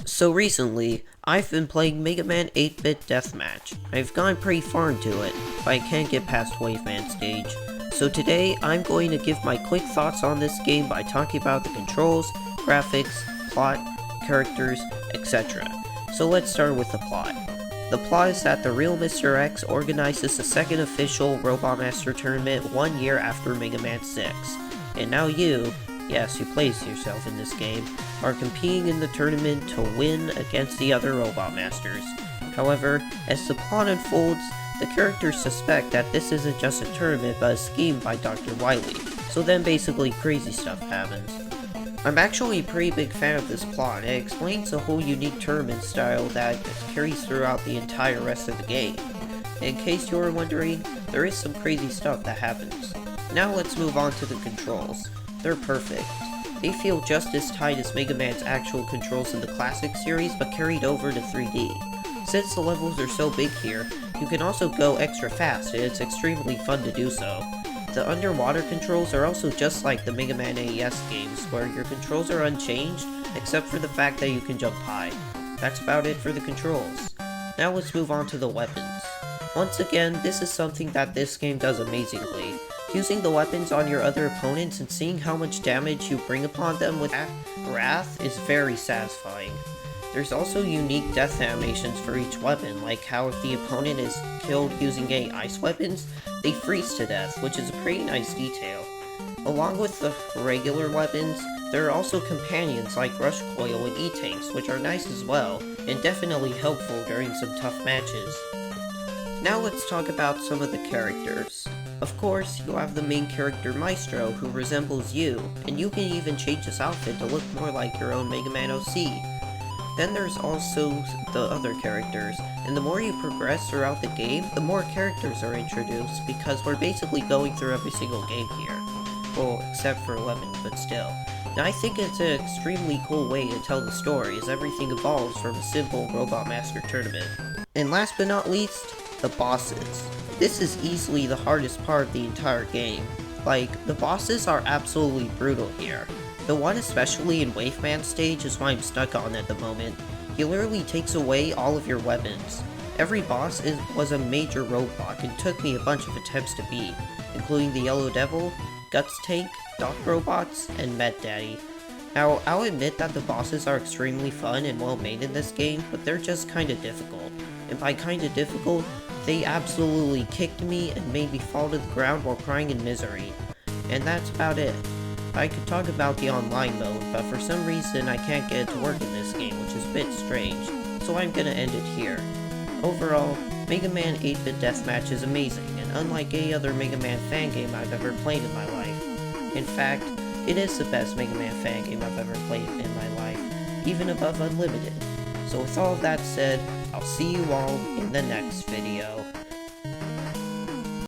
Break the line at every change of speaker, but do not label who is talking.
So recently, I've been playing Mega Man 8-Bit Deathmatch. I've gone pretty far into it, but I can't get past Wave Man stage. So today, I'm going to give my quick thoughts on this game by talking about the controls, graphics, plot, characters, etc. So let's start with the plot. The plot is that the real Mr. X organizes the second official Robot Master tournament 1 year after Mega Man 6. And now you, yes, who plays yourself in this game, are competing in the tournament to win against the other Robot Masters. However, as the plot unfolds, the characters suspect that this isn't just a tournament but a scheme by Dr. Wily, so then basically crazy stuff happens. I'm actually a pretty big fan of this plot. It explains a whole unique tournament style that carries throughout the entire rest of the game. In case you were wondering, there is some crazy stuff that happens. Now let's move on to the controls. They're perfect. They feel just as tight as Mega Man's actual controls in the classic series, but carried over to 3D. Since the levels are so big here, you can also go extra fast, and it's extremely fun to do so. The underwater controls are also just like the Mega Man AES games, where your controls are unchanged, except for the fact that you can jump high. That's about it for the controls. Now let's move on to the weapons. Once again, this is something that this game does amazingly. Using the weapons on your other opponents and seeing how much damage you bring upon them with Wrath is very satisfying. There's also unique death animations for each weapon, like how if the opponent is killed using any ice weapons, they freeze to death, which is a pretty nice detail. Along with the regular weapons, there are also companions like Rush Coil and E-Tanks, which are nice as well, and definitely helpful during some tough matches. Now let's talk about some of the characters. Of course, you have the main character Maestro, who resembles you, and you can even change his outfit to look more like your own Mega Man OC. Then there's also the other characters, and the more you progress throughout the game, the more characters are introduced, because we're basically going through every single game here. Well, except for 11, but still. Now I think it's an extremely cool way to tell the story, as everything evolves from a simple Robot Master tournament. And last but not least, the bosses. This is easily the hardest part of the entire game. Like, the bosses are absolutely brutal here. The one especially in Wave Man stage is what I'm stuck on at the moment. He literally takes away all of your weapons. Every boss was a major roadblock and took me a bunch of attempts to beat, including the Yellow Devil, Guts Tank, Doc Robots, and Med Daddy. Now, I'll admit that the bosses are extremely fun and well made in this game, but they're just kinda difficult. And by kinda difficult, they absolutely kicked me and made me fall to the ground while crying in misery. And that's about it. I could talk about the online mode, but for some reason I can't get it to work in this game, which is a bit strange, so I'm gonna end it here. Overall, Mega Man 8-Bit Deathmatch is amazing, and unlike any other Mega Man fan game I've ever played in my life. In fact, it is the best Mega Man fan game I've ever played in my life, even above Unlimited. So with all of that said, I'll see you all in the next video.